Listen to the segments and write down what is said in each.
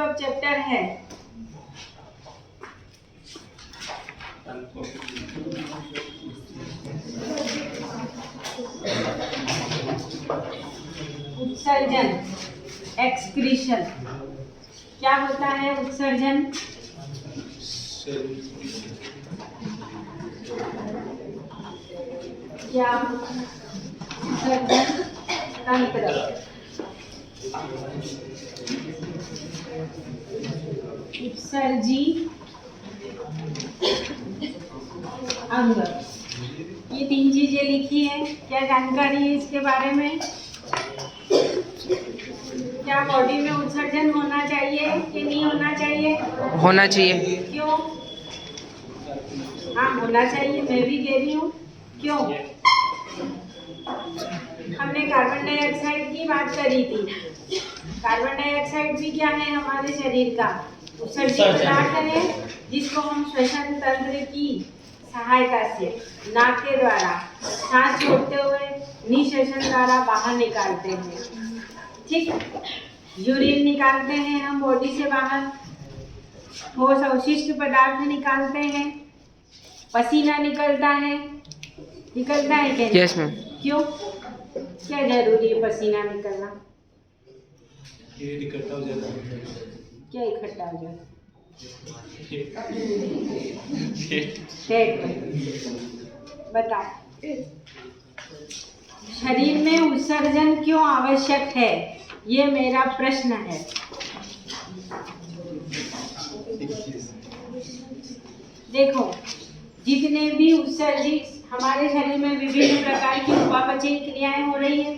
अब चैप्टर है उत्सर्जन, एक्सक्रीशन। क्या होता है उत्सर्जन? क्या उत्सर्जन तंत्र, उत्सर्जी अंग, ये 3 चीजें लिखी है। क्या जानकारी है इसके बारे में? क्या बॉडी में उत्सर्जन होना चाहिए कि नहीं होना चाहिए? होना चाहिए। क्यों? हाँ होना चाहिए, मैं भी कह रही हूँ। क्यों? हमने कार्बन डाइऑक्साइड की बात करी थी। कार्बन डाइऑक्साइड भी क्या है हमारे शरीर का उत्सर्जी पदार्थ है, जिसको हम श्वसन तंत्र की सहायता से नाक के द्वारा सांस छोड़ते हुए निःश्वसन द्वारा बाहर निकालते हैं। ठीक, यूरिन निकालते हैं हम बॉडी से बाहर, ठोस अवशिष्ट पदार्थ निकालते हैं, पसीना निकलता है क्या? Yes ma'am. क्यों, क्या जरूरी है पसीना निकलना? ये इकट्ठा हो जाता है। क्या इकट्ठा हो जाता है? बताओ, शरीर में उत्सर्जन क्यों आवश्यक है, ये मेरा प्रश्न है। देखो, जितने भी उत्सर्जित हमारे शरीर में विभिन्न प्रकार की उपापचयी क्रियाएं हो रही है,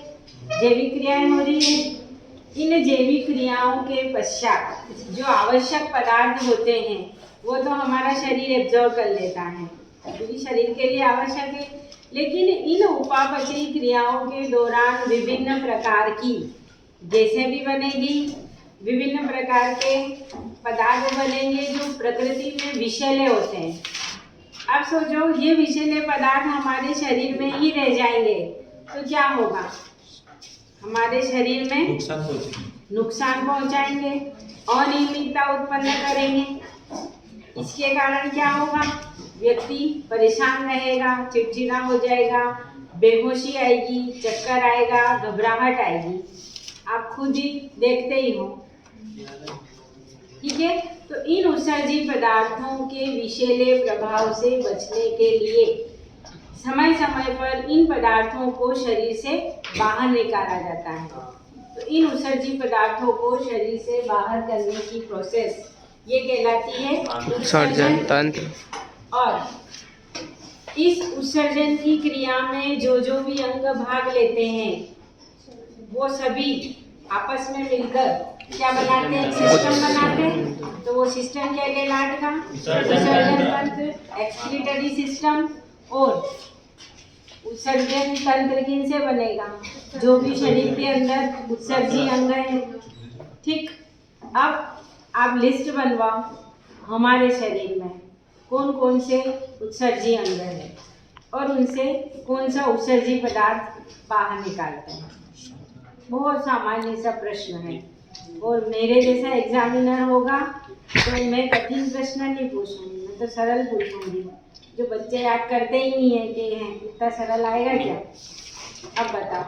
जैविक क्रियाएं हो रही है। इन जैविक क्रियाओं के पश्चात जो आवश्यक पदार्थ होते हैं वो तो हमारा शरीर एब्जॉर्ब कर लेता है, क्योंकि शरीर के लिए आवश्यक है। लेकिन इन उपापचयी क्रियाओं के दौरान विभिन्न प्रकार की जैसे भी बनेगी, विभिन्न प्रकार के पदार्थ बनेंगे जो प्रकृति में विषैले होते हैं। अब सोचो, ये विषैले पदार्थ हमारे शरीर में ही रह जाएंगे तो क्या होगा? हमारे शरीर में नुकसान पहुंचाएंगे, अनियमितता उत्पन्न करेंगे। इसके कारण क्या होगा? व्यक्ति परेशान रहेगा, चिड़चिड़ा हो जाएगा, बेहोशी आएगी, चक्कर आएगा, घबराहट आएगी। आप खुद ही देखते ही हो। ठीक है, तो इन उत्सर्जी पदार्थों के विषैले प्रभाव से बचने के लिए समय समय पर इन पदार्थों को शरीर से बाहर निकाला जाता है। तो इन उत्सर्जी पदार्थों को शरीर से बाहर करने की प्रोसेस ये कहलाती है उत्सर्जन तंत्र। और इस उत्सर्जन की क्रिया में जो जो भी अंग भाग लेते हैं वो सभी आपस में मिलकर क्या बनाते हैं? सिस्टम बनाते हैं। तो वो सिस्टम क्या कहलाएगा? उत्सर्जन तंत्र, एक्सक्रीटरी सिस्टम। और उत्सर्जन तंत्र किन से बनेगा? जो भी शरीर के अंदर उत्सर्जी अंग है। ठीक, अब आप लिस्ट बनवाओ हमारे शरीर में कौन कौन से उत्सर्जी अंग है और उनसे कौन सा उत्सर्जी पदार्थ बाहर निकालते हैं। बहुत सामान्य सा प्रश्न है, और मेरे जैसा एग्जामिनर होगा तो मैं कठिन प्रश्न नहीं पूछूंगी, मैं तो सरल पूछूंगी। जो बच्चे याद करते ही नहीं है कि हैं, इतना सरल आएगा क्या? अब बताओ,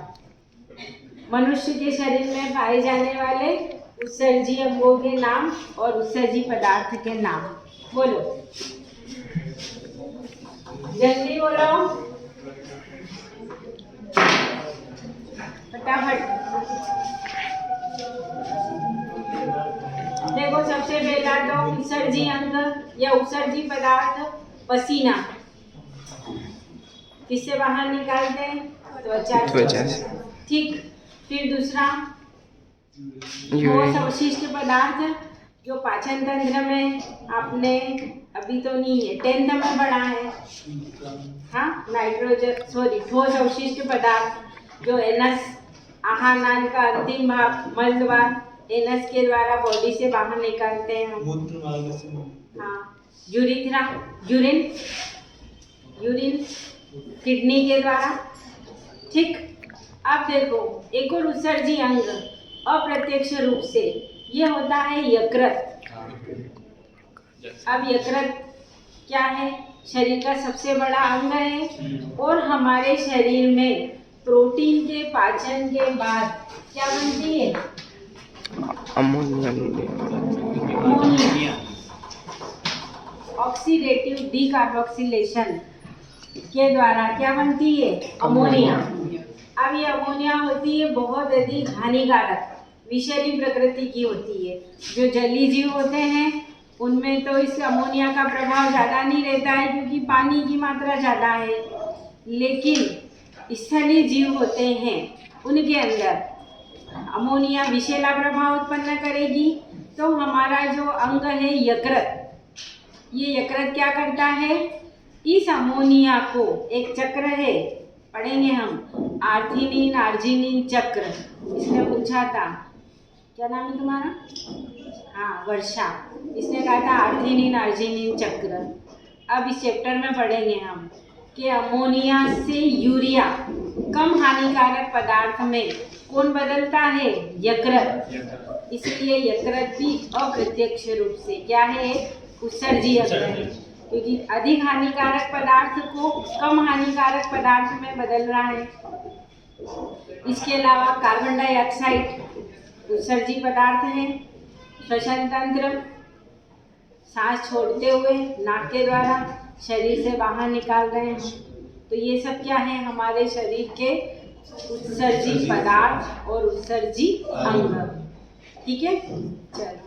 मनुष्य के शरीर में पाए जाने वाले उत्सर्जी अंगों के नाम और उत्सर्जी पदार्थ के नाम बोलो, जल्दी बोलो, फटाफट। देखो, सबसे पहला तो उत्सर्जी अंग या उत्सर्जी पदार्थ पसीना किससे बाहर निकालते हैं? त्वचा से। ठीक, फिर दूसरा ठोस अवशिष्ट पदार्थ जो पाचन तंत्र में आपने अभी तो नहीं है, 10th में पढ़ा है। हाँ, ठोस अवशिष्ट पदार्थ जो एनस, आहार नाल का अंतिम भाग मलद्वार, एनस के द्वारा बॉडी से बाहर निकालते हैं हम। हाँ, यूरिन किडनी के द्वारा। ठीक, अब देखो, एक और उत्सर्जी अंग अप्रत्यक्ष रूप से ये होता है यकृत। अब यकृत क्या है? शरीर का सबसे बड़ा अंग है और हमारे शरीर में प्रोटीन के पाचन के बाद क्या बनती है? अमोनिया। अमोनिया। ऑक्सीडेटिव डीकार्बोक्सिलेशन के द्वारा क्या बनती है? अमोनिया। अब ये अमोनिया होती है बहुत अधिक हानिकारक, विषैली प्रकृति की होती है। जो जलीय जीव होते हैं उनमें तो इस अमोनिया का प्रभाव ज़्यादा नहीं रहता है क्योंकि पानी की मात्रा ज़्यादा है, लेकिन स्थलीय जीव होते हैं उनके अंदर अमोनिया विषैला प्रभाव उत्पन्न करेगी। तो हमारा जो अंग है यकृत, ये यकृत क्या करता है? इस अमोनिया को, एक चक्र है, पढ़ेंगे हम, आर्जिनिन आर्जिनिन चक्र। इसने पूछा था, क्या नाम है तुम्हारा? हाँ, वर्षा। इसने कहा था आर्जिनिन आर्जिनिन चक्र। अब इस चैप्टर में पढ़ेंगे हम कि अमोनिया से यूरिया कम हानिकारक पदार्थ में कौन बदलता है? यकृत। इसलिए यकृत भी अप्रत्यक्ष रूप से क्या है? उत्सर्जी यकृत, क्योंकि अधिक हानिकारक पदार्थ को कम हानिकारक पदार्थ में बदल रहा है। इसके अलावा कार्बन डाइऑक्साइड उत्सर्जी पदार्थ है। श्वसन तंत्र, सांस छोड़ते हुए नाक के द्वारा शरीर से बाहर निकाल रहे हैं। तो ये सब क्या है? हमारे शरीर के उत्सर्जी पदार्थ और उत्सर्जी अंग। ठीक है, चलो।